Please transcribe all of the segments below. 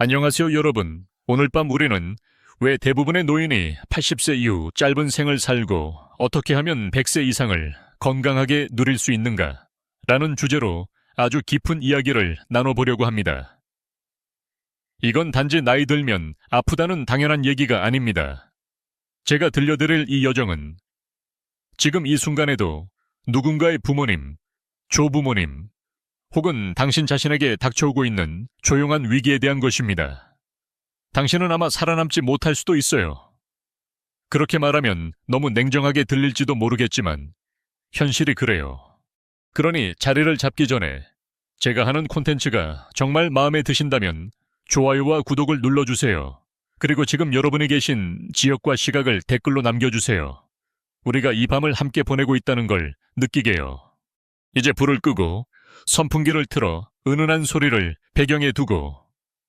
안녕하세요, 여러분. 오늘 밤 우리는 왜 대부분의 노인이 80세 이후 짧은 생을 살고 어떻게 하면 100세 이상을 건강하게 누릴 수 있는가? 라는 주제로 아주 깊은 이야기를 나눠보려고 합니다. 이건 단지 나이 들면 아프다는 당연한 얘기가 아닙니다. 제가 들려드릴 이 여정은 지금 이 순간에도 누군가의 부모님, 조부모님, 혹은 당신 자신에게 닥쳐오고 있는 조용한 위기에 대한 것입니다. 당신은 아마 살아남지 못할 수도 있어요. 그렇게 말하면 너무 냉정하게 들릴지도 모르겠지만 현실이 그래요. 그러니 자리를 잡기 전에 제가 하는 콘텐츠가 정말 마음에 드신다면 좋아요와 구독을 눌러주세요. 그리고 지금 여러분이 계신 지역과 시각을 댓글로 남겨주세요. 우리가 이 밤을 함께 보내고 있다는 걸 느끼게요. 이제 불을 끄고 선풍기를 틀어 은은한 소리를 배경에 두고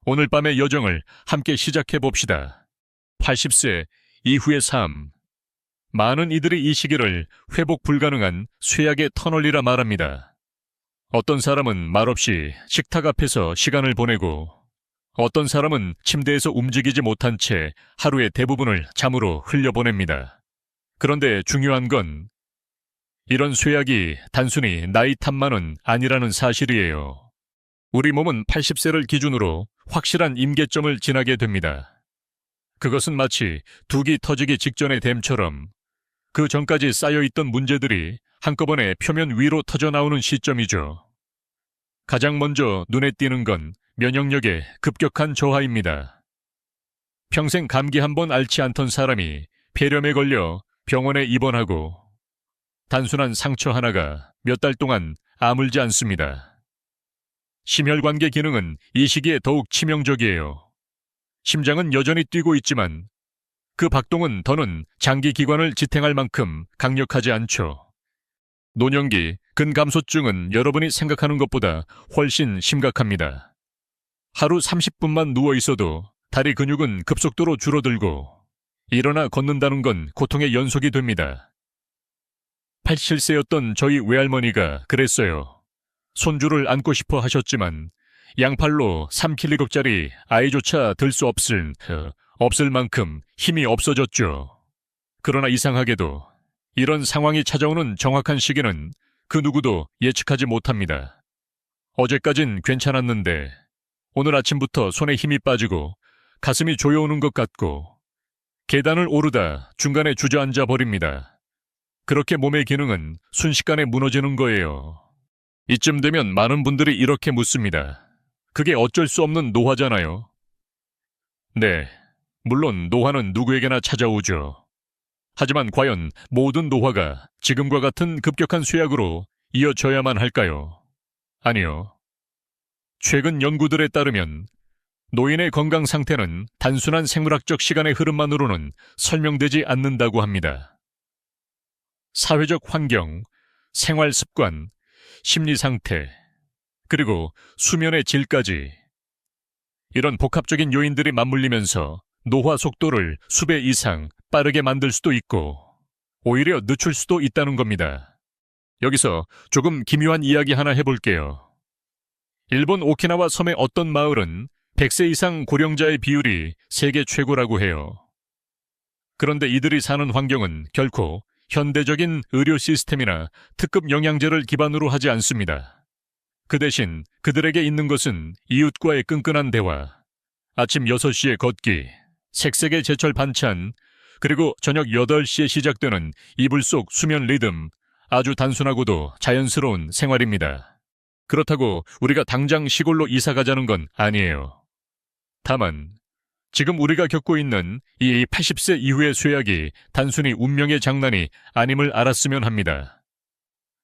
오늘 밤의 여정을 함께 시작해 봅시다. 80세 이후의 삶. 많은 이들이 이 시기를 회복 불가능한 쇠약의 터널이라 말합니다. 어떤 사람은 말없이 식탁 앞에서 시간을 보내고 어떤 사람은 침대에서 움직이지 못한 채 하루의 대부분을 잠으로 흘려보냅니다. 그런데 중요한 건 이런 쇠약이 단순히 나이 탓만은 아니라는 사실이에요. 우리 몸은 80세를 기준으로 확실한 임계점을 지나게 됩니다. 그것은 마치 둑이 터지기 직전의 댐처럼 그 전까지 쌓여있던 문제들이 한꺼번에 표면 위로 터져나오는 시점이죠. 가장 먼저 눈에 띄는 건 면역력의 급격한 저하입니다. 평생 감기 한 번 앓지 않던 사람이 폐렴에 걸려 병원에 입원하고 단순한 상처 하나가 몇 달 동안 아물지 않습니다. 심혈관계 기능은 이 시기에 더욱 치명적이에요. 심장은 여전히 뛰고 있지만 그 박동은 더는 장기 기관을 지탱할 만큼 강력하지 않죠. 노년기 근감소증은 여러분이 생각하는 것보다 훨씬 심각합니다. 하루 30분만 누워 있어도 다리 근육은 급속도로 줄어들고 일어나 걷는다는 건 고통의 연속이 됩니다. 87세였던 저희 외할머니가 그랬어요. 손주를 안고 싶어 하셨지만 양팔로 3kg짜리 아이조차 들 수 없을 만큼 힘이 없어졌죠. 그러나 이상하게도 이런 상황이 찾아오는 정확한 시기는 그 누구도 예측하지 못합니다. 어제까진 괜찮았는데 오늘 아침부터 손에 힘이 빠지고 가슴이 조여오는 것 같고 계단을 오르다 중간에 주저앉아 버립니다. 그렇게 몸의 기능은 순식간에 무너지는 거예요. 이쯤 되면 많은 분들이 이렇게 묻습니다. 그게 어쩔 수 없는 노화잖아요. 네, 물론 노화는 누구에게나 찾아오죠. 하지만 과연 모든 노화가 지금과 같은 급격한 쇠약으로 이어져야만 할까요? 아니요. 최근 연구들에 따르면 노인의 건강 상태는 단순한 생물학적 시간의 흐름만으로는 설명되지 않는다고 합니다. 사회적 환경, 생활 습관, 심리 상태, 그리고 수면의 질까지 이런 복합적인 요인들이 맞물리면서 노화 속도를 수배 이상 빠르게 만들 수도 있고 오히려 늦출 수도 있다는 겁니다. 여기서 조금 기묘한 이야기 하나 해볼게요. 일본 오키나와 섬의 어떤 마을은 100세 이상 고령자의 비율이 세계 최고라고 해요. 그런데 이들이 사는 환경은 결코 현대적인 의료 시스템이나 특급 영양제를 기반으로 하지 않습니다. 그 대신 그들에게 있는 것은 이웃과의 끈끈한 대화, 아침 6시에 걷기, 색색의 제철 반찬, 그리고 저녁 8시에 시작되는 이불 속 수면 리듬, 아주 단순하고도 자연스러운 생활입니다. 그렇다고 우리가 당장 시골로 이사 가자는 건 아니에요. 다만 지금 우리가 겪고 있는 이 80세 이후의 쇠약이 단순히 운명의 장난이 아님을 알았으면 합니다.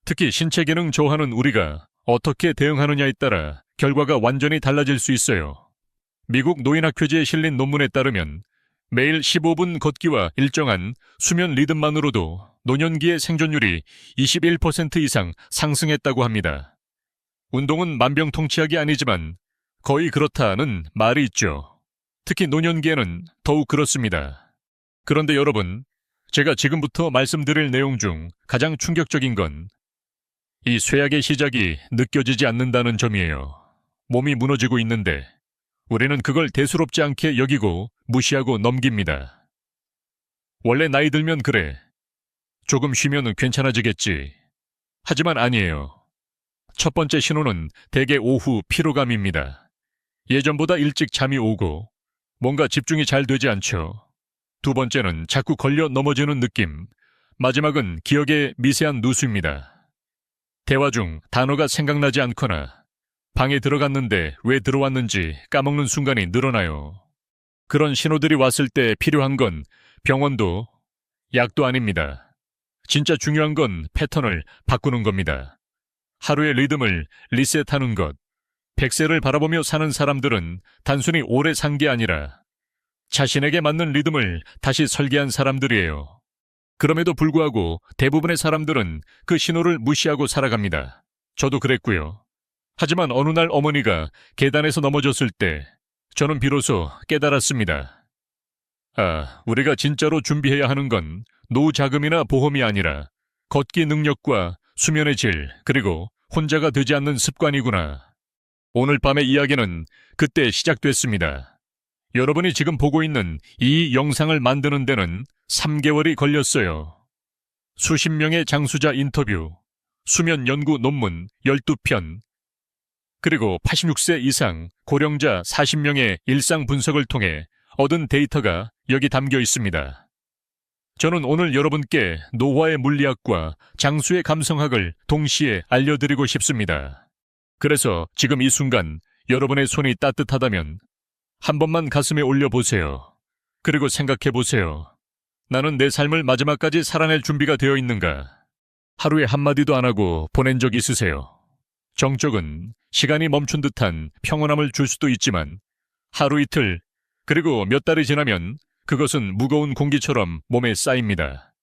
특히 신체 기능 저하는 우리가 어떻게 대응하느냐에 따라 결과가 완전히 달라질 수 있어요. 미국 노인학회지에 실린 논문에 따르면 매일 15분 걷기와 일정한 수면 리듬만으로도 노년기의 생존율이 21% 이상 상승했다고 합니다. 운동은 만병통치약이 아니지만 거의 그렇다는 말이 있죠. 특히 노년기에는 더욱 그렇습니다. 그런데 여러분, 제가 지금부터 말씀드릴 내용 중 가장 충격적인 건 이 쇠약의 시작이 느껴지지 않는다는 점이에요. 몸이 무너지고 있는데 우리는 그걸 대수롭지 않게 여기고 무시하고 넘깁니다. 원래 나이 들면 그래. 조금 쉬면 괜찮아지겠지. 하지만 아니에요. 첫 번째 신호는 대개 오후 피로감입니다. 예전보다 일찍 잠이 오고 뭔가 집중이 잘 되지 않죠. 두 번째는 자꾸 걸려 넘어지는 느낌. 마지막은 기억의 미세한 누수입니다. 대화 중 단어가 생각나지 않거나 방에 들어갔는데 왜 들어왔는지 까먹는 순간이 늘어나요. 그런 신호들이 왔을 때 필요한 건 병원도 약도 아닙니다. 진짜 중요한 건 패턴을 바꾸는 겁니다. 하루의 리듬을 리셋하는 것. 100세를 바라보며 사는 사람들은 단순히 오래 산 게 아니라 자신에게 맞는 리듬을 다시 설계한 사람들이에요. 그럼에도 불구하고 대부분의 사람들은 그 신호를 무시하고 살아갑니다. 저도 그랬고요. 하지만 어느 날 어머니가 계단에서 넘어졌을 때 저는 비로소 깨달았습니다. 우리가 진짜로 준비해야 하는 건 노후 자금이나 보험이 아니라 걷기 능력과 수면의 질, 그리고 혼자가 되지 않는 습관이구나. 오늘 밤의 이야기는 그때 시작됐습니다. 여러분이 지금 보고 있는 이 영상을 만드는 데는 3개월이 걸렸어요. 수십 명의 장수자 인터뷰, 수면 연구 논문 12편, 그리고 86세 이상 고령자 40명의 일상 분석을 통해 얻은 데이터가 여기 담겨 있습니다. 저는 오늘 여러분께 노화의 물리학과 장수의 감성학을 동시에 알려드리고 싶습니다. 그래서 지금 이 순간 여러분의 손이 따뜻하다면 한 번만 가슴에 올려보세요. 그리고 생각해보세요. 나는 내 삶을 마지막까지 살아낼 준비가 되어 있는가? 하루에 한마디도 안 하고 보낸 적 있으세요? 정적은 시간이 멈춘 듯한 평온함을 줄 수도 있지만 하루 이틀, 그리고 몇 달이 지나면 그것은 무거운 공기처럼 몸에 쌓입니다.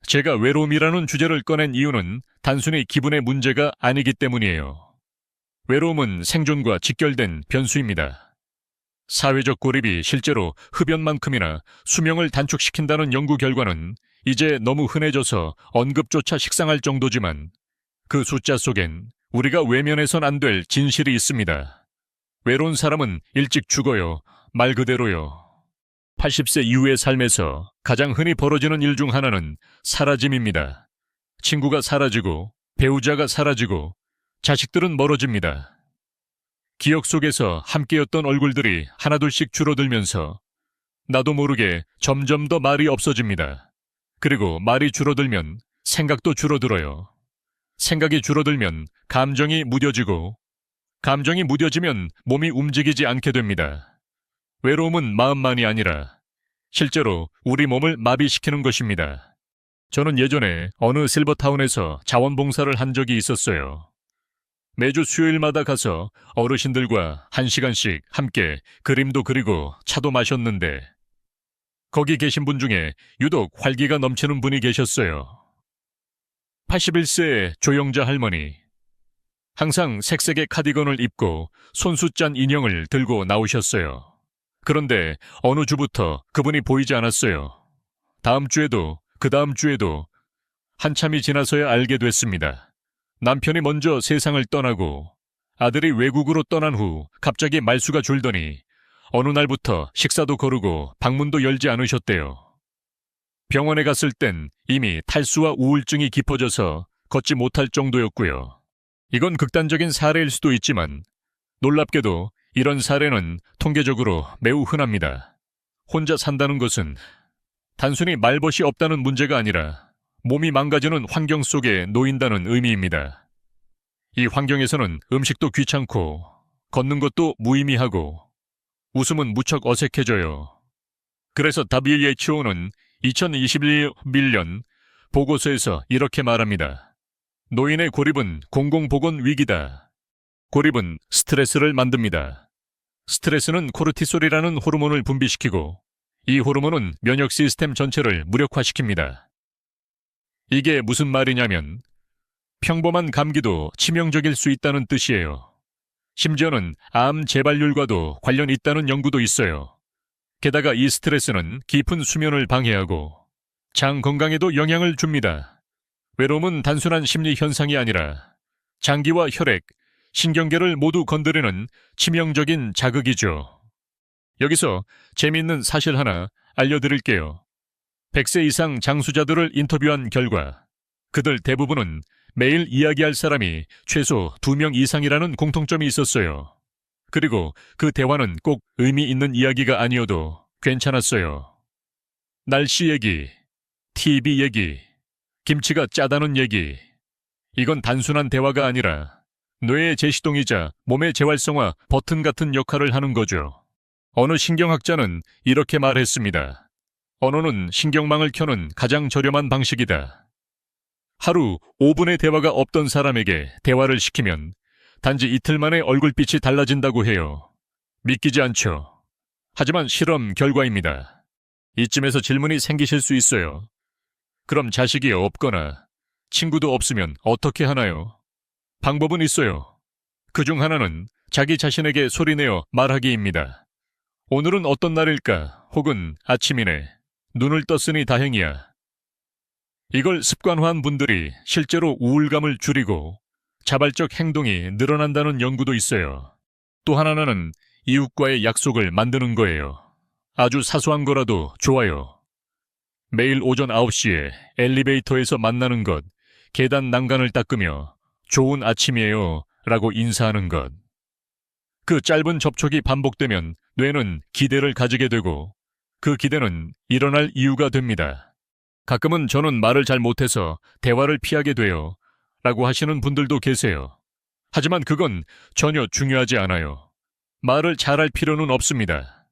제가 외로움이라는 주제를 꺼낸 이유는 단순히 기분의 문제가 아니기 때문이에요. 외로움은 생존과 직결된 변수입니다. 사회적 고립이 실제로 흡연만큼이나 수명을 단축시킨다는 연구 결과는 이제 너무 흔해져서 언급조차 식상할 정도지만 그 숫자 속엔 우리가 외면해선 안 될 진실이 있습니다. 외로운 사람은 일찍 죽어요. 말 그대로요. 80세 이후의 삶에서 가장 흔히 벌어지는 일 중 하나는 사라짐입니다. 친구가 사라지고 배우자가 사라지고 자식들은 멀어집니다. 기억 속에서 함께였던 얼굴들이 하나둘씩 줄어들면서 나도 모르게 점점 더 말이 없어집니다. 그리고 말이 줄어들면 생각도 줄어들어요. 생각이 줄어들면 감정이 무뎌지고 감정이 무뎌지면 몸이 움직이지 않게 됩니다. 외로움은 마음만이 아니라 실제로 우리 몸을 마비시키는 것입니다. 저는 예전에 어느 실버타운에서 자원봉사를 한 적이 있었어요. 매주 수요일마다 가서 어르신들과 1시간씩 함께 그림도 그리고 차도 마셨는데 거기 계신 분 중에 유독 활기가 넘치는 분이 계셨어요. 81세의 조영자 할머니. 항상 색색의 카디건을 입고 손수 짠 인형을 들고 나오셨어요. 그런데 어느 주부터 그분이 보이지 않았어요. 다음 주에도 그 다음 주에도 한참이 지나서야 알게 됐습니다. 남편이 먼저 세상을 떠나고 아들이 외국으로 떠난 후 갑자기 말수가 줄더니 어느 날부터 식사도 거르고 방문도 열지 않으셨대요. 병원에 갔을 땐 이미 탈수와 우울증이 깊어져서 걷지 못할 정도였고요. 이건 극단적인 사례일 수도 있지만 놀랍게도 이런 사례는 통계적으로 매우 흔합니다. 혼자 산다는 것은 단순히 말벗이 없다는 문제가 아니라 몸이 망가지는 환경 속에 놓인다는 의미입니다. 이 환경에서는 음식도 귀찮고 걷는 것도 무의미하고 웃음은 무척 어색해져요. 그래서 WHO는 2021년 보고서에서 이렇게 말합니다. 노인의 고립은 공공보건 위기다. 고립은 스트레스를 만듭니다. 스트레스는 코르티솔이라는 호르몬을 분비시키고 이 호르몬은 면역 시스템 전체를 무력화시킵니다. 이게 무슨 말이냐면 평범한 감기도 치명적일 수 있다는 뜻이에요. 심지어는 암 재발률과도 관련 있다는 연구도 있어요. 게다가 이 스트레스는 깊은 수면을 방해하고 장 건강에도 영향을 줍니다. 외로움은 단순한 심리 현상이 아니라 장기와 혈액, 신경계를 모두 건드리는 치명적인 자극이죠. 여기서 재미있는 사실 하나 알려드릴게요. 100세 이상 장수자들을 인터뷰한 결과 그들 대부분은 매일 이야기할 사람이 최소 2명 이상이라는 공통점이 있었어요. 그리고 그 대화는 꼭 의미 있는 이야기가 아니어도 괜찮았어요. 날씨 얘기, TV 얘기, 김치가 짜다는 얘기. 이건 단순한 대화가 아니라 뇌의 제시동이자 몸의 재활성화 버튼 같은 역할을 하는 거죠. 어느 신경학자는 이렇게 말했습니다. 언어는 신경망을 켜는 가장 저렴한 방식이다. 하루 5분의 대화가 없던 사람에게 대화를 시키면 단지 이틀 만에 얼굴빛이 달라진다고 해요. 믿기지 않죠? 하지만 실험 결과입니다. 이쯤에서 질문이 생기실 수 있어요. 그럼 자식이 없거나 친구도 없으면 어떻게 하나요? 방법은 있어요. 그중 하나는 자기 자신에게 소리내어 말하기입니다. 오늘은 어떤 날일까? 혹은 아침이네. 눈을 떴으니 다행이야. 이걸 습관화한 분들이 실제로 우울감을 줄이고 자발적 행동이 늘어난다는 연구도 있어요. 또 하나는 이웃과의 약속을 만드는 거예요. 아주 사소한 거라도 좋아요. 매일 오전 9시에 엘리베이터에서 만나는 것, 계단 난간을 닦으며 좋은 아침이에요 라고 인사하는 것. 그 짧은 접촉이 반복되면 뇌는 기대를 가지게 되고 그 기대는 일어날 이유가 됩니다. 가끔은 저는 말을 잘 못해서 대화를 피하게 돼요 라고 하시는 분들도 계세요. 하지만 그건 전혀 중요하지 않아요. 말을 잘할 필요는 없습니다.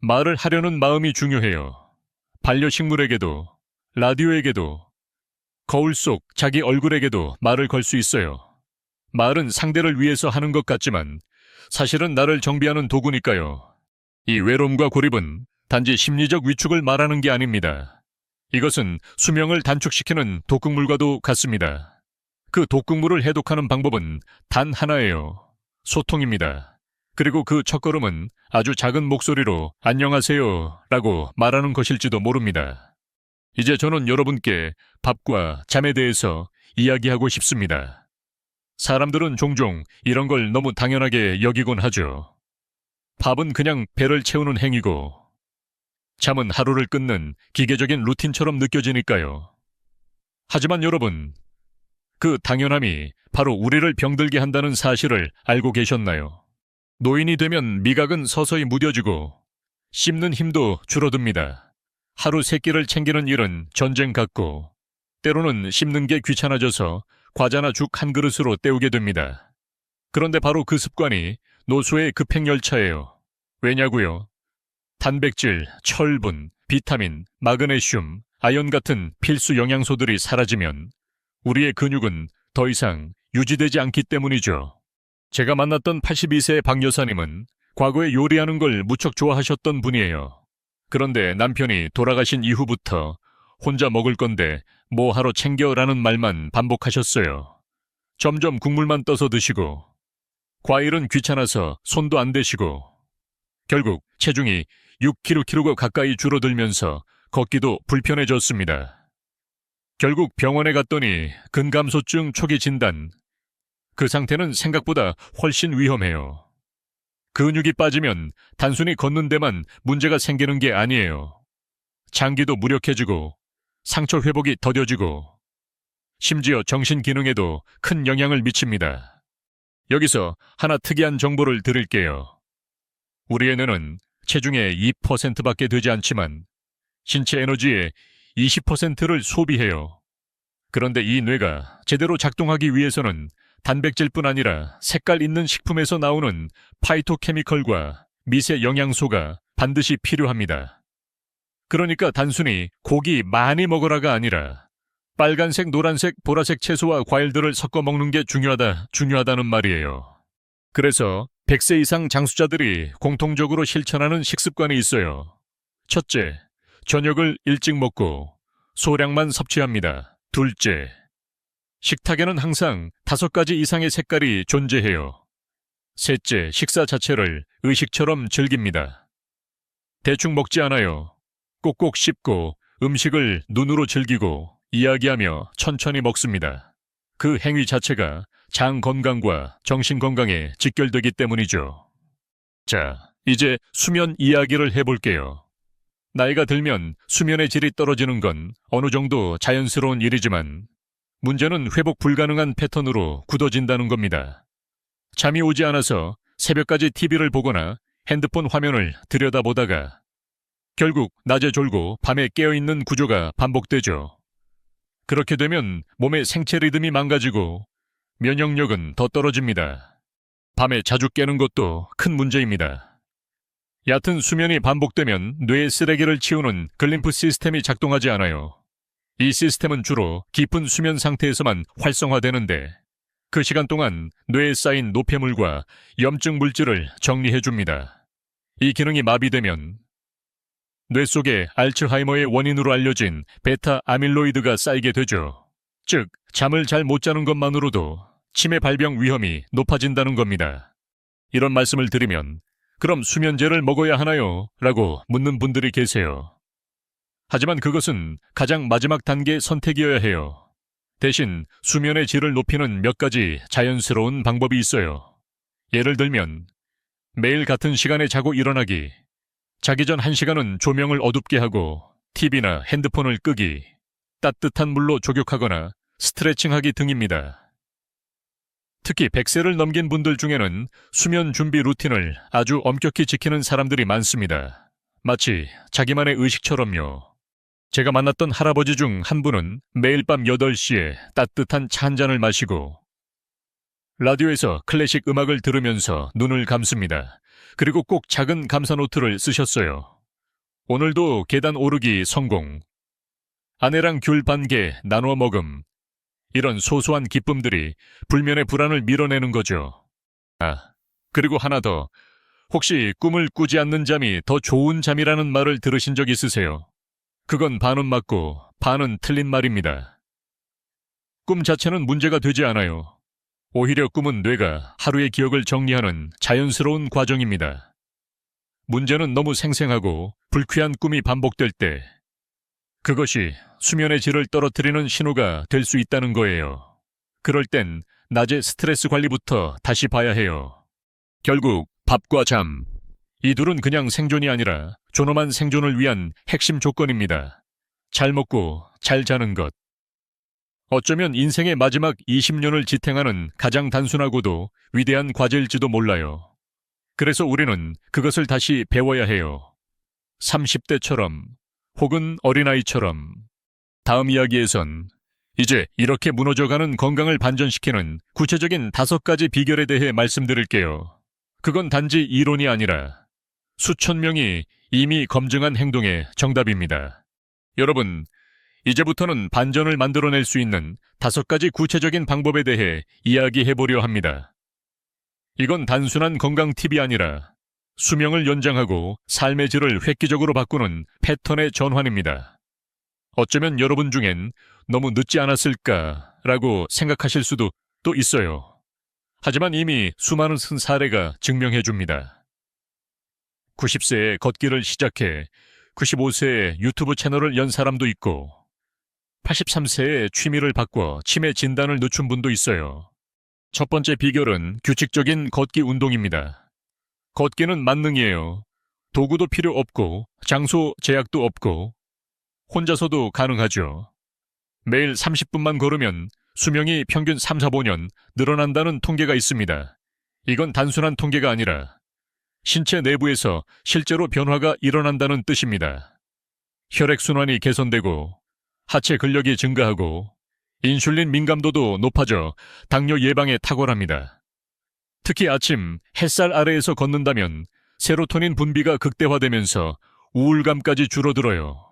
말을 하려는 마음이 중요해요. 반려식물에게도, 라디오에게도, 거울 속 자기 얼굴에게도 말을 걸 수 있어요. 말은 상대를 위해서 하는 것 같지만 사실은 나를 정비하는 도구니까요. 이 외로움과 고립은 단지 심리적 위축을 말하는 게 아닙니다. 이것은 수명을 단축시키는 독극물과도 같습니다. 그 독극물을 해독하는 방법은 단 하나예요. 소통입니다. 그리고 그 첫걸음은 아주 작은 목소리로 안녕하세요 라고 말하는 것일지도 모릅니다. 이제 저는 여러분께 밥과 잠에 대해서 이야기하고 싶습니다. 사람들은 종종 이런 걸 너무 당연하게 여기곤 하죠. 밥은 그냥 배를 채우는 행위고 잠은 하루를 끊는 기계적인 루틴처럼 느껴지니까요. 하지만 여러분, 그 당연함이 바로 우리를 병들게 한다는 사실을 알고 계셨나요? 노인이 되면 미각은 서서히 무뎌지고 씹는 힘도 줄어듭니다. 하루 3끼를 챙기는 일은 전쟁 같고 때로는 씹는 게 귀찮아져서 과자나 죽 한 그릇으로 때우게 됩니다. 그런데 바로 그 습관이 노쇠의 급행열차예요. 왜냐고요? 단백질, 철분, 비타민, 마그네슘, 아연 같은 필수 영양소들이 사라지면 우리의 근육은 더 이상 유지되지 않기 때문이죠. 제가 만났던 82세의 박 여사님은 과거에 요리하는 걸 무척 좋아하셨던 분이에요. 그런데 남편이 돌아가신 이후부터 혼자 먹을 건데 뭐 하러 챙겨라는 말만 반복하셨어요. 점점 국물만 떠서 드시고 과일은 귀찮아서 손도 안 대시고 결국 체중이 6kg 가까이 줄어들면서 걷기도 불편해졌습니다. 결국 병원에 갔더니 근감소증 초기 진단. 그 상태는 생각보다 훨씬 위험해요. 근육이 빠지면 단순히 걷는 데만 문제가 생기는 게 아니에요. 장기도 무력해지고 상처 회복이 더뎌지고 심지어 정신 기능에도 큰 영향을 미칩니다. 여기서 하나 특이한 정보를 드릴게요. 우리의 뇌는 체중의 2%밖에 되지 않지만 신체 에너지의 20%를 소비해요. 그런데 이 뇌가 제대로 작동하기 위해서는 단백질뿐 아니라 색깔 있는 식품에서 나오는 파이토케미컬과 미세 영양소가 반드시 필요합니다. 그러니까 단순히 고기 많이 먹으라가 아니라 빨간색, 노란색, 보라색 채소와 과일들을 섞어 먹는 게 중요하다는 말이에요. 그래서 100세 이상 장수자들이 공통적으로 실천하는 식습관이 있어요. 첫째, 저녁을 일찍 먹고 소량만 섭취합니다. 둘째, 식탁에는 항상 5가지 이상의 색깔이 존재해요. 셋째, 식사 자체를 의식처럼 즐깁니다. 대충 먹지 않아요. 꼭꼭 씹고 음식을 눈으로 즐기고 이야기하며 천천히 먹습니다. 그 행위 자체가 장 건강과 정신 건강에 직결되기 때문이죠. 자, 이제 수면 이야기를 해볼게요. 나이가 들면 수면의 질이 떨어지는 건 어느 정도 자연스러운 일이지만 문제는 회복 불가능한 패턴으로 굳어진다는 겁니다. 잠이 오지 않아서 새벽까지 TV를 보거나 핸드폰 화면을 들여다보다가 결국 낮에 졸고 밤에 깨어있는 구조가 반복되죠. 그렇게 되면 몸의 생체 리듬이 망가지고 면역력은 더 떨어집니다. 밤에 자주 깨는 것도 큰 문제입니다. 얕은 수면이 반복되면 뇌의 쓰레기를 치우는 글림프 시스템이 작동하지 않아요. 이 시스템은 주로 깊은 수면 상태에서만 활성화되는데 그 시간 동안 뇌에 쌓인 노폐물과 염증 물질을 정리해줍니다. 이 기능이 마비되면 뇌 속에 알츠하이머의 원인으로 알려진 베타 아밀로이드가 쌓이게 되죠. 즉, 잠을 잘 못 자는 것만으로도 치매 발병 위험이 높아진다는 겁니다. 이런 말씀을 드리면 그럼 수면제를 먹어야 하나요? 라고 묻는 분들이 계세요. 하지만 그것은 가장 마지막 단계 선택이어야 해요. 대신 수면의 질을 높이는 몇 가지 자연스러운 방법이 있어요. 예를 들면 매일 같은 시간에 자고 일어나기, 자기 전 1시간은 조명을 어둡게 하고 TV나 핸드폰을 끄기, 따뜻한 물로 족욕하거나 스트레칭하기 등입니다. 특히 100세를 넘긴 분들 중에는 수면 준비 루틴을 아주 엄격히 지키는 사람들이 많습니다. 마치 자기만의 의식처럼요. 제가 만났던 할아버지 중 한 분은 매일 밤 8시에 따뜻한 차 한 잔을 마시고 라디오에서 클래식 음악을 들으면서 눈을 감습니다. 그리고 꼭 작은 감사 노트를 쓰셨어요. 오늘도 계단 오르기 성공, 아내랑 귤 반 개 나누어 먹음, 이런 소소한 기쁨들이 불면의 불안을 밀어내는 거죠. 그리고 하나 더, 혹시 꿈을 꾸지 않는 잠이 더 좋은 잠이라는 말을 들으신 적 있으세요? 그건 반은 맞고 반은 틀린 말입니다. 꿈 자체는 문제가 되지 않아요. 오히려 꿈은 뇌가 하루의 기억을 정리하는 자연스러운 과정입니다. 문제는 너무 생생하고 불쾌한 꿈이 반복될 때 그것이 수면의 질을 떨어뜨리는 신호가 될 수 있다는 거예요. 그럴 땐 낮에 스트레스 관리부터 다시 봐야 해요. 결국 밥과 잠, 이 둘은 그냥 생존이 아니라 존엄한 생존을 위한 핵심 조건입니다. 잘 먹고 잘 자는 것. 어쩌면 인생의 마지막 20년을 지탱하는 가장 단순하고도 위대한 과제일지도 몰라요. 그래서 우리는 그것을 다시 배워야 해요. 30대처럼 혹은 어린아이처럼. 다음 이야기에선 이제 이렇게 무너져가는 건강을 반전시키는 구체적인 5가지 비결에 대해 말씀드릴게요. 그건 단지 이론이 아니라 수천 명이 이미 검증한 행동의 정답입니다. 여러분, 이제부터는 반전을 만들어낼 수 있는 5가지 구체적인 방법에 대해 이야기해보려 합니다. 이건 단순한 건강 팁이 아니라 수명을 연장하고 삶의 질을 획기적으로 바꾸는 패턴의 전환입니다. 어쩌면 여러분 중엔 너무 늦지 않았을까라고 생각하실 수도 또 있어요. 하지만 이미 수많은 사례가 증명해줍니다. 90세에 걷기를 시작해 95세에 유튜브 채널을 연 사람도 있고 83세에 취미를 바꿔 치매 진단을 늦춘 분도 있어요. 첫 번째 비결은 규칙적인 걷기 운동입니다. 걷기는 만능이에요. 도구도 필요 없고 장소 제약도 없고 혼자서도 가능하죠. 매일 30분만 걸으면 수명이 평균 3, 4, 5년 늘어난다는 통계가 있습니다. 이건 단순한 통계가 아니라 신체 내부에서 실제로 변화가 일어난다는 뜻입니다. 혈액순환이 개선되고 하체 근력이 증가하고 인슐린 민감도도 높아져 당뇨 예방에 탁월합니다. 특히 아침 햇살 아래에서 걷는다면 세로토닌 분비가 극대화되면서 우울감까지 줄어들어요.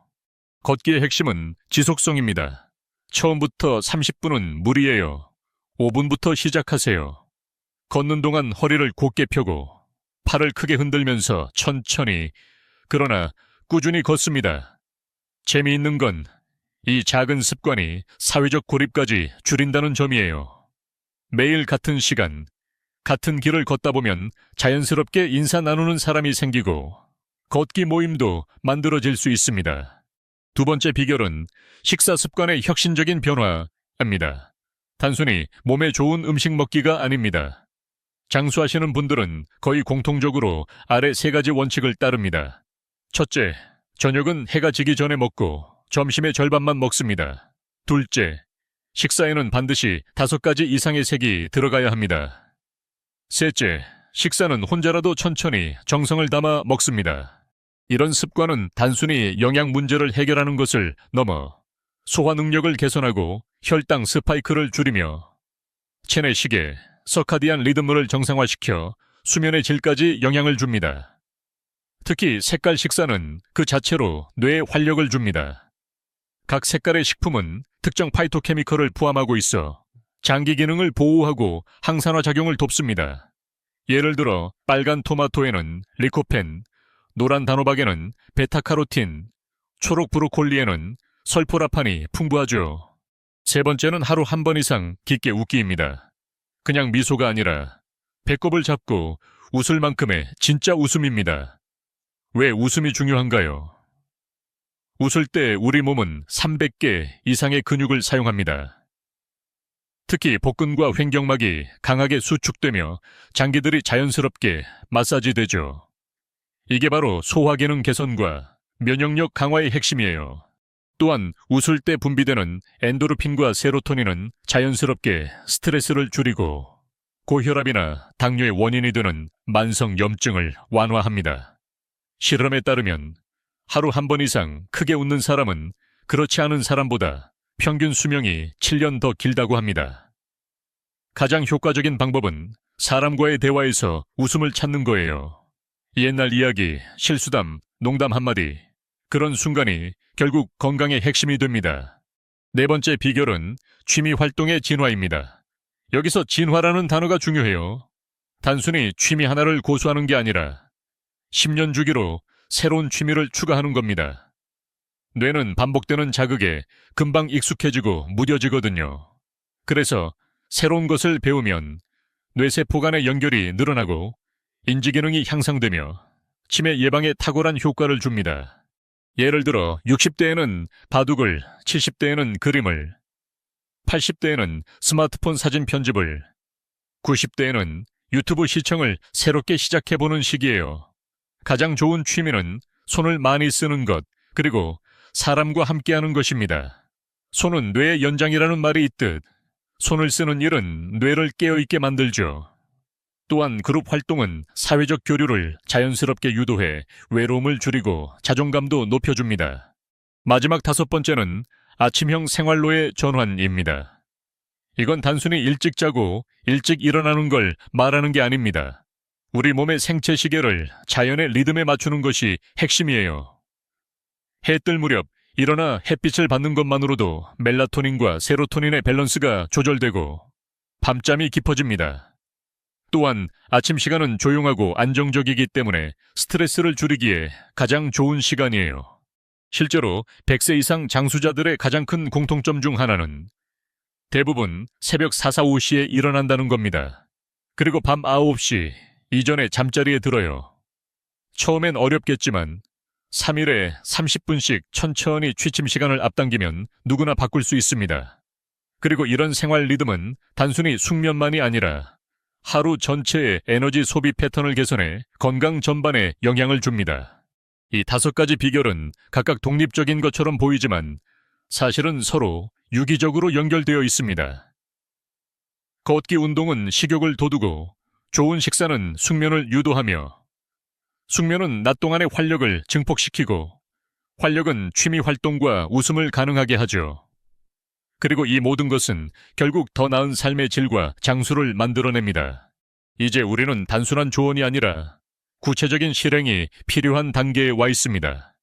걷기의 핵심은 지속성입니다. 처음부터 30분은 무리예요. 5분부터 시작하세요. 걷는 동안 허리를 곧게 펴고 팔을 크게 흔들면서 천천히, 그러나 꾸준히 걷습니다. 재미있는 건 이 작은 습관이 사회적 고립까지 줄인다는 점이에요. 매일 같은 시간, 같은 길을 걷다 보면 자연스럽게 인사 나누는 사람이 생기고 걷기 모임도 만들어질 수 있습니다. 두 번째 비결은 식사 습관의 혁신적인 변화입니다. 단순히 몸에 좋은 음식 먹기가 아닙니다. 장수하시는 분들은 거의 공통적으로 아래 세 가지 원칙을 따릅니다. 첫째, 저녁은 해가 지기 전에 먹고 점심의 절반만 먹습니다. 둘째, 식사에는 반드시 5가지 이상의 색이 들어가야 합니다. 셋째, 식사는 혼자라도 천천히 정성을 담아 먹습니다. 이런 습관은 단순히 영양 문제를 해결하는 것을 넘어 소화 능력을 개선하고 혈당 스파이크를 줄이며 체내 시계, 서카디안 리듬을 정상화시켜 수면의 질까지 영향을 줍니다. 특히 색깔 식사는 그 자체로 뇌에 활력을 줍니다. 각 색깔의 식품은 특정 파이토케미컬을 포함하고 있어 장기 기능을 보호하고 항산화 작용을 돕습니다. 예를 들어 빨간 토마토에는 리코펜, 노란 단호박에는 베타카로틴, 초록 브로콜리에는 설포라판이 풍부하죠. 세 번째는 하루 한 번 이상 깊게 웃기입니다. 그냥 미소가 아니라 배꼽을 잡고 웃을 만큼의 진짜 웃음입니다. 왜 웃음이 중요한가요? 웃을 때 우리 몸은 300개 이상의 근육을 사용합니다. 특히 복근과 횡격막이 강하게 수축되며 장기들이 자연스럽게 마사지되죠. 이게 바로 소화기능 개선과 면역력 강화의 핵심이에요. 또한 웃을 때 분비되는 엔도르핀과 세로토닌은 자연스럽게 스트레스를 줄이고 고혈압이나 당뇨의 원인이 되는 만성 염증을 완화합니다. 실험에 따르면 하루 한 번 이상 크게 웃는 사람은 그렇지 않은 사람보다 평균 수명이 7년 더 길다고 합니다. 가장 효과적인 방법은 사람과의 대화에서 웃음을 찾는 거예요. 옛날 이야기, 실수담, 농담 한마디, 그런 순간이 결국 건강의 핵심이 됩니다. 네 번째 비결은 취미 활동의 진화입니다. 여기서 진화라는 단어가 중요해요. 단순히 취미 하나를 고수하는 게 아니라 10년 주기로 새로운 취미를 추가하는 겁니다. 뇌는 반복되는 자극에 금방 익숙해지고 무뎌지거든요. 그래서 새로운 것을 배우면 뇌세포 간의 연결이 늘어나고 인지기능이 향상되며 치매 예방에 탁월한 효과를 줍니다. 예를 들어 60대에는 바둑을, 70대에는 그림을, 80대에는 스마트폰 사진 편집을, 90대에는 유튜브 시청을 새롭게 시작해보는 시기예요. 가장 좋은 취미는 손을 많이 쓰는 것, 그리고 사람과 함께하는 것입니다. 손은 뇌의 연장이라는 말이 있듯 손을 쓰는 일은 뇌를 깨어있게 만들죠. 또한 그룹 활동은 사회적 교류를 자연스럽게 유도해 외로움을 줄이고 자존감도 높여줍니다. 마지막 5번째는 아침형 생활로의 전환입니다. 이건 단순히 일찍 자고 일찍 일어나는 걸 말하는 게 아닙니다. 우리 몸의 생체 시계를 자연의 리듬에 맞추는 것이 핵심이에요. 해 뜰 무렵 일어나 햇빛을 받는 것만으로도 멜라토닌과 세로토닌의 밸런스가 조절되고 밤잠이 깊어집니다. 또한 아침 시간은 조용하고 안정적이기 때문에 스트레스를 줄이기에 가장 좋은 시간이에요. 실제로 100세 이상 장수자들의 가장 큰 공통점 중 하나는 대부분 새벽 4, 4, 5시에 일어난다는 겁니다. 그리고 밤 9시 이전에 잠자리에 들어요. 처음엔 어렵겠지만 3일에 30분씩 천천히 취침 시간을 앞당기면 누구나 바꿀 수 있습니다. 그리고 이런 생활 리듬은 단순히 숙면만이 아니라 하루 전체의 에너지 소비 패턴을 개선해 건강 전반에 영향을 줍니다. 이 5가지 비결은 각각 독립적인 것처럼 보이지만 사실은 서로 유기적으로 연결되어 있습니다. 걷기 운동은 식욕을 돋우고 좋은 식사는 숙면을 유도하며 숙면은 낮 동안의 활력을 증폭시키고 활력은 취미 활동과 웃음을 가능하게 하죠. 그리고 이 모든 것은 결국 더 나은 삶의 질과 장수를 만들어냅니다. 이제 우리는 단순한 조언이 아니라 구체적인 실행이 필요한 단계에 와 있습니다.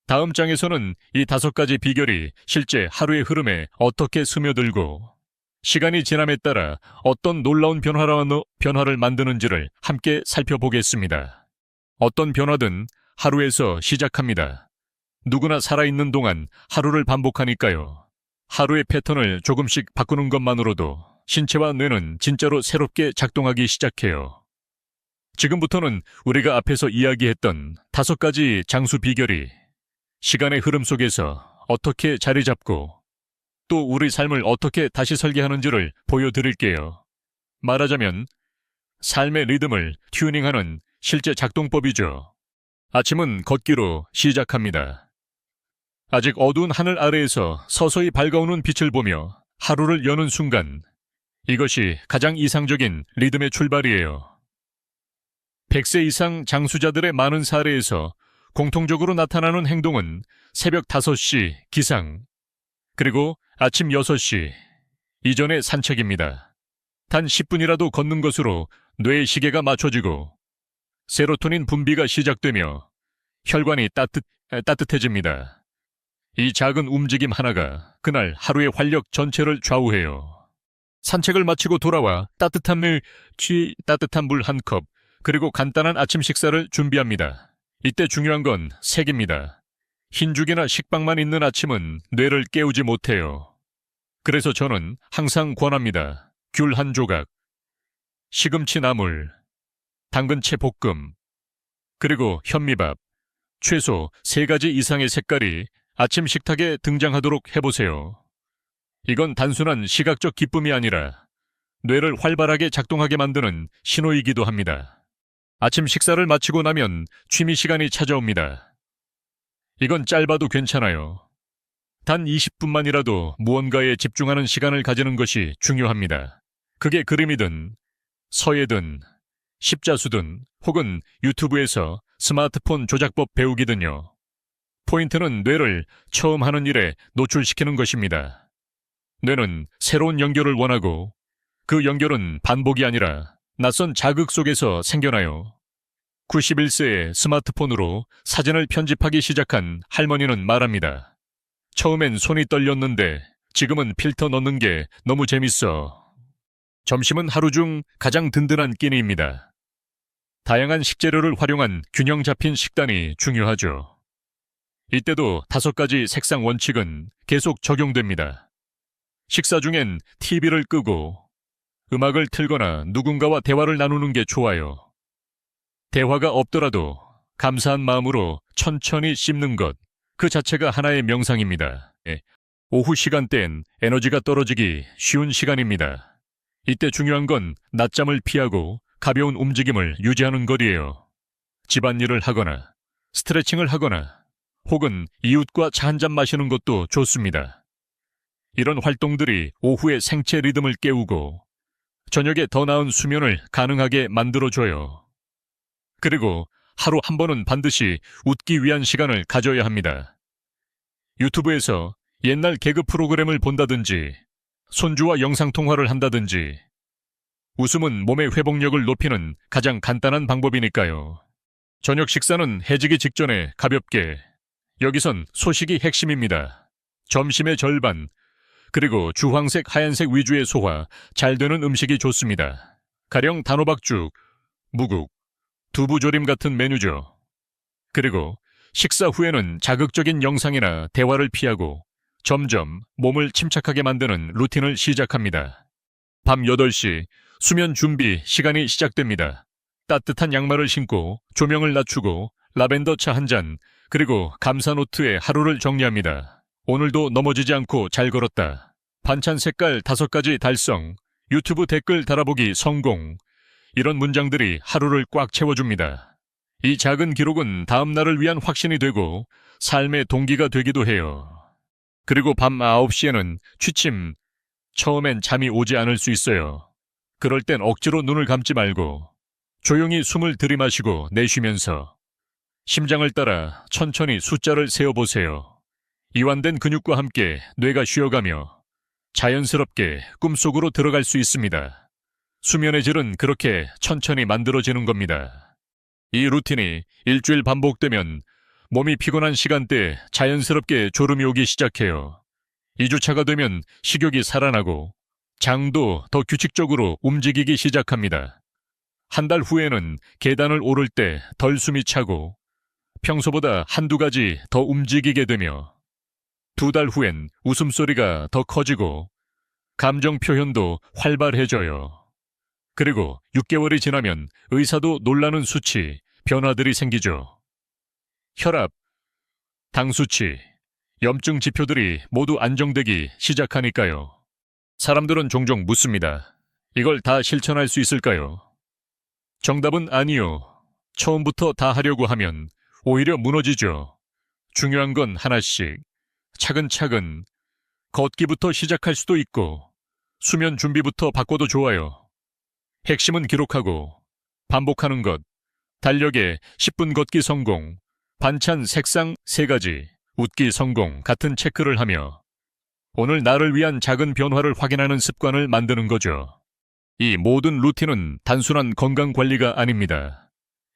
다음 장에서는 이 5가지 비결이 실제 하루의 흐름에 어떻게 스며들고 시간이 지남에 따라 어떤 놀라운 변화를 만드는지를 함께 살펴보겠습니다. 어떤 변화든 하루에서 시작합니다. 누구나 살아있는 동안 하루를 반복하니까요. 하루의 패턴을 조금씩 바꾸는 것만으로도 신체와 뇌는 진짜로 새롭게 작동하기 시작해요. 지금부터는 우리가 앞에서 이야기했던 5가지 장수 비결이 시간의 흐름 속에서 어떻게 자리 잡고 또 우리 삶을 어떻게 다시 설계하는지를 보여드릴게요. 말하자면 삶의 리듬을 튜닝하는 실제 작동법이죠. 아침은 걷기로 시작합니다. 아직 어두운 하늘 아래에서 서서히 밝아오는 빛을 보며 하루를 여는 순간, 이것이 가장 이상적인 리듬의 출발이에요. 100세 이상 장수자들의 많은 사례에서 공통적으로 나타나는 행동은 새벽 5시 기상, 그리고 아침 6시 이전의 산책입니다. 단 10분이라도 걷는 것으로 뇌의 시계가 맞춰지고 세로토닌 분비가 시작되며 혈관이 따뜻해집니다. 이 작은 움직임 하나가 그날 하루의 활력 전체를 좌우해요. 산책을 마치고 돌아와 따뜻한 물 한 컵, 그리고 간단한 아침 식사를 준비합니다. 이때 중요한 건 색입니다. 흰죽이나 식빵만 있는 아침은 뇌를 깨우지 못해요. 그래서 저는 항상 권합니다. 귤 한 조각, 시금치 나물, 당근채 볶음, 그리고 현미밥, 최소 3가지 이상의 색깔이 아침 식탁에 등장하도록 해보세요. 이건 단순한 시각적 기쁨이 아니라 뇌를 활발하게 작동하게 만드는 신호이기도 합니다. 아침 식사를 마치고 나면 취미 시간이 찾아옵니다. 이건 짧아도 괜찮아요. 단 20분만이라도 무언가에 집중하는 시간을 가지는 것이 중요합니다. 그게 그림이든 서예든 십자수든 혹은 유튜브에서 스마트폰 조작법 배우기든요. 포인트는 뇌를 처음 하는 일에 노출시키는 것입니다. 뇌는 새로운 연결을 원하고 그 연결은 반복이 아니라 낯선 자극 속에서 생겨나요. 91세의 스마트폰으로 사진을 편집하기 시작한 할머니는 말합니다. 처음엔 손이 떨렸는데 지금은 필터 넣는 게 너무 재밌어. 점심은 하루 중 가장 든든한 끼니입니다. 다양한 식재료를 활용한 균형 잡힌 식단이 중요하죠. 이때도 5가지 색상 원칙은 계속 적용됩니다. 식사 중엔 TV를 끄고 음악을 틀거나 누군가와 대화를 나누는 게 좋아요. 대화가 없더라도 감사한 마음으로 천천히 씹는 것, 그 자체가 하나의 명상입니다. 오후 시간대엔 에너지가 떨어지기 쉬운 시간입니다. 이때 중요한 건 낮잠을 피하고 가벼운 움직임을 유지하는 것이에요. 집안일을 하거나 스트레칭을 하거나 혹은 이웃과 차 한잔 마시는 것도 좋습니다. 이런 활동들이 오후의 생체 리듬을 깨우고 저녁에 더 나은 수면을 가능하게 만들어줘요. 그리고 하루 한 번은 반드시 웃기 위한 시간을 가져야 합니다. 유튜브에서 옛날 개그 프로그램을 본다든지 손주와 영상통화를 한다든지 웃음은 몸의 회복력을 높이는 가장 간단한 방법이니까요. 저녁 식사는 해지기 직전에 가볍게, 여기선 소식이 핵심입니다. 점심의 절반, 그리고 주황색, 하얀색 위주의 소화, 잘 되는 음식이 좋습니다. 가령 단호박죽, 무국, 두부조림 같은 메뉴죠. 그리고 식사 후에는 자극적인 영상이나 대화를 피하고 점점 몸을 침착하게 만드는 루틴을 시작합니다. 밤 8시 수면 준비 시간이 시작됩니다. 따뜻한 양말을 신고 조명을 낮추고 라벤더 차 한 잔, 그리고 감사 노트에 하루를 정리합니다. 오늘도 넘어지지 않고 잘 걸었다. 반찬 색깔 5가지 달성, 유튜브 댓글 달아보기 성공. 이런 문장들이 하루를 꽉 채워줍니다. 이 작은 기록은 다음 날을 위한 확신이 되고 삶의 동기가 되기도 해요. 그리고 밤 9시에는 취침. 처음엔 잠이 오지 않을 수 있어요. 그럴 땐 억지로 눈을 감지 말고 조용히 숨을 들이마시고 내쉬면서 심장을 따라 천천히 숫자를 세어보세요. 이완된 근육과 함께 뇌가 쉬어가며 자연스럽게 꿈속으로 들어갈 수 있습니다. 수면의 질은 그렇게 천천히 만들어지는 겁니다. 이 루틴이 일주일 반복되면 몸이 피곤한 시간대에 자연스럽게 졸음이 오기 시작해요. 2주차가 되면 식욕이 살아나고 장도 더 규칙적으로 움직이기 시작합니다. 한 달 후에는 계단을 오를 때 덜 숨이 차고 평소보다 1-2가지 더 움직이게 되며 2달 후엔 웃음소리가 더 커지고 감정 표현도 활발해져요. 그리고 6개월이 지나면 의사도 놀라는 수치, 변화들이 생기죠. 혈압, 당 수치, 염증 지표들이 모두 안정되기 시작하니까요. 사람들은 종종 묻습니다. 이걸 다 실천할 수 있을까요? 정답은 아니요. 처음부터 다 하려고 하면 오히려 무너지죠. 중요한 건 하나씩, 차근차근, 걷기부터 시작할 수도 있고, 수면 준비부터 바꿔도 좋아요. 핵심은 기록하고, 반복하는 것, 달력에 10분 걷기 성공, 반찬 색상 3가지, 웃기 성공 같은 체크를 하며 오늘 나를 위한 작은 변화를 확인하는 습관을 만드는 거죠. 이 모든 루틴은 단순한 건강 관리가 아닙니다.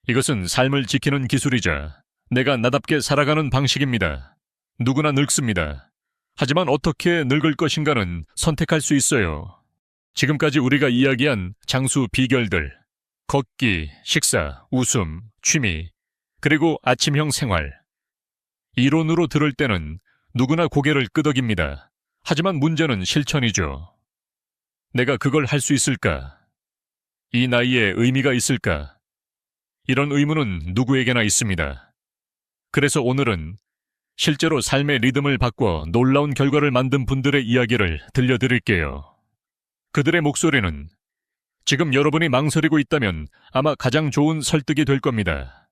이것은 삶을 지키는 기술이자 내가 나답게 살아가는 방식입니다. 누구나 늙습니다. 하지만 어떻게 늙을 것인가는 선택할 수 있어요. 지금까지 우리가 이야기한 장수 비결들, 걷기, 식사, 웃음, 취미, 그리고 아침형 생활. 이론으로 들을 때는 누구나 고개를 끄덕입니다. 하지만 문제는 실천이죠. 내가 그걸 할 수 있을까? 이 나이에 의미가 있을까? 이런 의문은 누구에게나 있습니다. 그래서 오늘은 실제로 삶의 리듬을 바꿔 놀라운 결과를 만든 분들의 이야기를 들려드릴게요. 그들의 목소리는 지금 여러분이 망설이고 있다면 아마 가장 좋은 설득이 될 겁니다.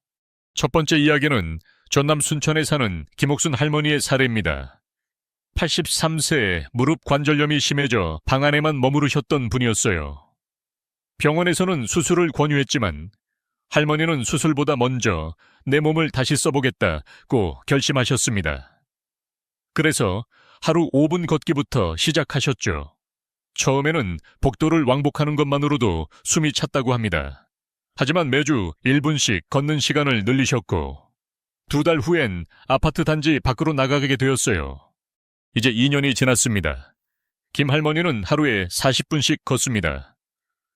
첫 번째 이야기는 전남 순천에 사는 김옥순 할머니의 사례입니다. 83세에 무릎 관절염이 심해져 방 안에만 머무르셨던 분이었어요. 병원에서는 수술을 권유했지만 할머니는 수술보다 먼저 내 몸을 다시 써보겠다고 결심하셨습니다. 그래서 하루 5분 걷기부터 시작하셨죠. 처음에는 복도를 왕복하는 것만으로도 숨이 찼다고 합니다. 하지만 매주 1분씩 걷는 시간을 늘리셨고 2달 후엔 아파트 단지 밖으로 나가게 되었어요. 이제 2년이 지났습니다. 김 할머니는 하루에 40분씩 걷습니다.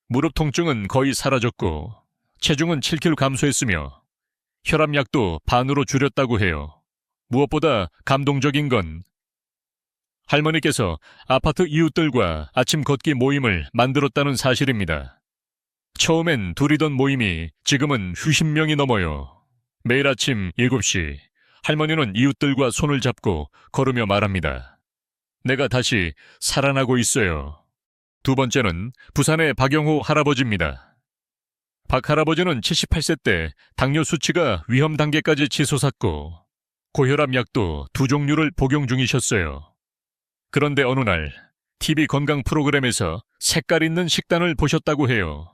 무릎 통증은 거의 사라졌고 체중은 7kg 감소했으며 혈압약도 반으로 줄였다고 해요. 무엇보다 감동적인 건 할머니께서 아파트 이웃들과 아침 걷기 모임을 만들었다는 사실입니다. 처음엔 둘이던 모임이 지금은 수십 명이 넘어요. 매일 아침 7시 할머니는 이웃들과 손을 잡고 걸으며 말합니다. 내가 다시 살아나고 있어요. 두 번째는 부산의 박영호 할아버지입니다. 박 할아버지는 78세 때 당뇨 수치가 위험 단계까지 치솟았고 고혈압 약도 2종류를 복용 중이셨어요. 그런데 어느 날 TV 건강 프로그램에서 색깔 있는 식단을 보셨다고 해요.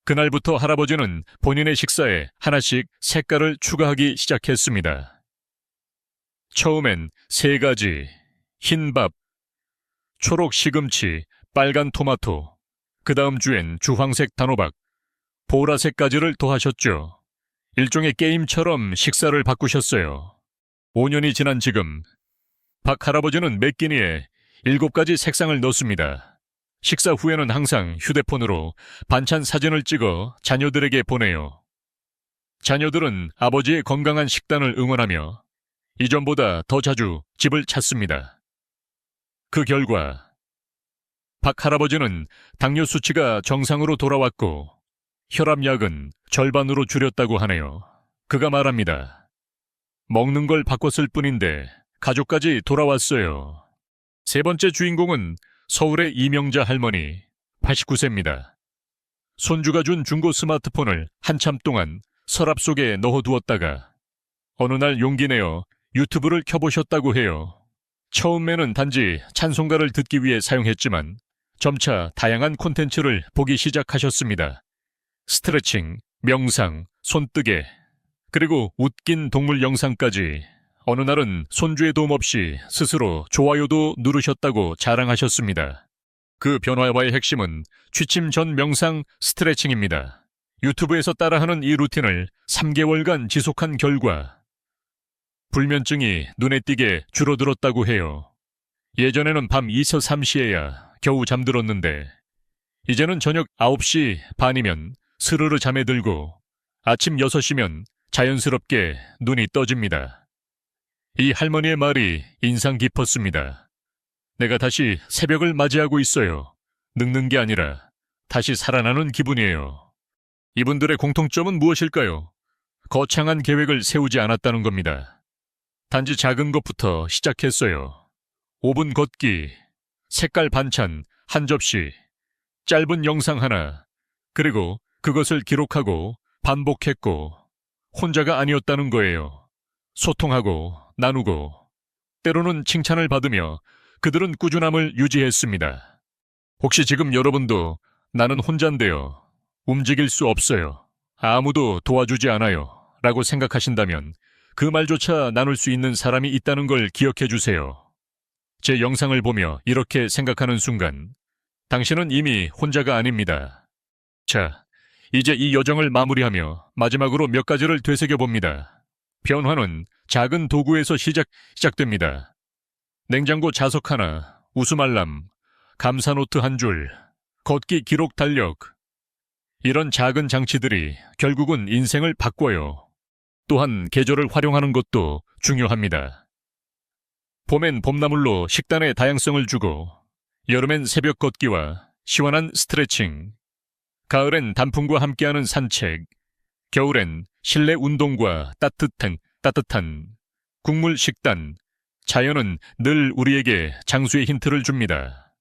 그날부터 할아버지는 본인의 식사에 하나씩 색깔을 추가하기 시작했습니다. 처음엔 3가지, 흰밥, 초록 시금치, 빨간 토마토, 그 다음 주엔 주황색 단호박, 보라색까지를 더하셨죠. 일종의 게임처럼 식사를 바꾸셨어요. 5년이 지난 지금 박 할아버지는 매 끼니에 7가지 색상을 넣습니다. 식사 후에는 항상 휴대폰으로 반찬 사진을 찍어 자녀들에게 보내요. 자녀들은 아버지의 건강한 식단을 응원하며 이전보다 더 자주 집을 찾습니다. 그 결과 박 할아버지는 당뇨 수치가 정상으로 돌아왔고 혈압약은 절반으로 줄였다고 하네요. 그가 말합니다. 먹는 걸 바꿨을 뿐인데 가족까지 돌아왔어요. 세 번째 주인공은 서울의 이명자 할머니, 89세입니다. 손주가 준 중고 스마트폰을 한참 동안 서랍 속에 넣어두었다가 어느 날 용기 내어 유튜브를 켜보셨다고 해요. 처음에는 단지 찬송가를 듣기 위해 사용했지만 점차 다양한 콘텐츠를 보기 시작하셨습니다. 스트레칭, 명상, 손뜨개, 그리고 웃긴 동물 영상까지. 어느 날은 손주의 도움 없이 스스로 좋아요도 누르셨다고 자랑하셨습니다. 그 변화와의 핵심은 취침 전 명상 스트레칭입니다. 유튜브에서 따라하는 이 루틴을 3개월간 지속한 결과 불면증이 눈에 띄게 줄어들었다고 해요. 예전에는 밤 2서 3시에야 겨우 잠들었는데 이제는 저녁 9시 반이면 스르르 잠에 들고 아침 6시면 자연스럽게 눈이 떠집니다. 이 할머니의 말이 인상 깊었습니다. 내가 다시 새벽을 맞이하고 있어요. 늙는 게 아니라 다시 살아나는 기분이에요. 이분들의 공통점은 무엇일까요? 거창한 계획을 세우지 않았다는 겁니다. 단지 작은 것부터 시작했어요. 5분 걷기, 색깔 반찬 한 접시, 짧은 영상 하나, 그리고 그것을 기록하고 반복했고 혼자가 아니었다는 거예요. 소통하고 나누고 때로는 칭찬을 받으며 그들은 꾸준함을 유지했습니다. 혹시 지금 여러분도 나는 혼잔데요. 움직일 수 없어요. 아무도 도와주지 않아요. 라고 생각하신다면 그 말조차 나눌 수 있는 사람이 있다는 걸 기억해 주세요. 제 영상을 보며 이렇게 생각하는 순간 당신은 이미 혼자가 아닙니다. 자, 이제 이 여정을 마무리하며 마지막으로 몇 가지를 되새겨봅니다. 변화는 작은 도구에서 시작됩니다. 냉장고 자석 하나, 웃음 알람, 감사 노트 한 줄, 걷기 기록 달력. 이런 작은 장치들이 결국은 인생을 바꿔요. 또한 계절을 활용하는 것도 중요합니다. 봄엔 봄나물로 식단에 다양성을 주고, 여름엔 새벽 걷기와 시원한 스트레칭, 가을엔 단풍과 함께하는 산책, 겨울엔 실내 운동과 따뜻한 국물 식단. 자연은 늘 우리에게 장수의 힌트를 줍니다.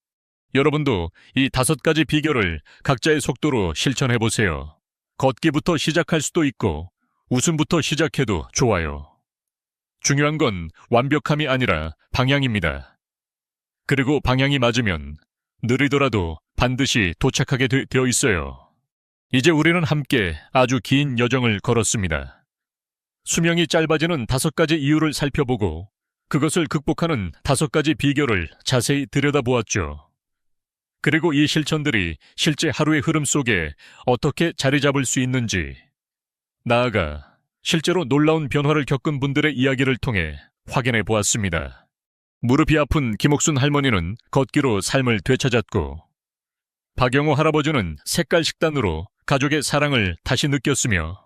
여러분도 이 5가지 비결을 각자의 속도로 실천해보세요. 걷기부터 시작할 수도 있고 웃음부터 시작해도 좋아요. 중요한 건 완벽함이 아니라 방향입니다. 그리고 방향이 맞으면 느리더라도 반드시 도착하게 되어 있어요. 이제 우리는 함께 아주 긴 여정을 걸었습니다. 수명이 짧아지는 5가지 이유를 살펴보고 그것을 극복하는 5가지 비결을 자세히 들여다보았죠. 그리고 이 실천들이 실제 하루의 흐름 속에 어떻게 자리 잡을 수 있는지, 나아가 실제로 놀라운 변화를 겪은 분들의 이야기를 통해 확인해 보았습니다. 무릎이 아픈 김옥순 할머니는 걷기로 삶을 되찾았고, 박영호 할아버지는 색깔 식단으로 가족의 사랑을 다시 느꼈으며,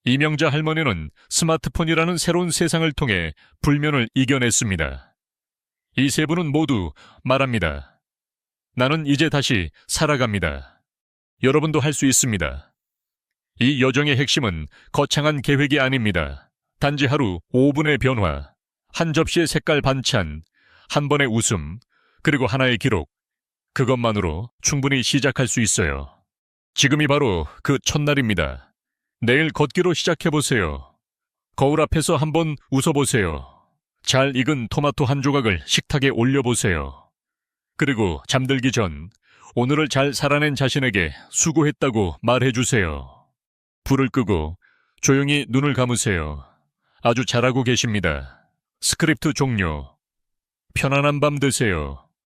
이명자 할머니는 스마트폰이라는 새로운 세상을 통해 불면을 이겨냈습니다. 이 세 분은 모두 말합니다. 나는 이제 다시 살아갑니다. 여러분도 할 수 있습니다. 이 여정의 핵심은 거창한 계획이 아닙니다. 단지 하루 5분의 변화, 한 접시의 색깔 반찬, 한 번의 웃음, 그리고 하나의 기록. 그것만으로 충분히 시작할 수 있어요. 지금이 바로 그 첫날입니다. 내일 걷기로 시작해보세요. 거울 앞에서 한번 웃어보세요. 잘 익은 토마토 한 조각을 식탁에 올려보세요. 그리고 잠들기 전 오늘을 잘 살아낸 자신에게 수고했다고 말해주세요. 불을 끄고 조용히 눈을 감으세요. 아주 잘하고 계십니다. 스크립트 종료. 편안한 밤 되세요.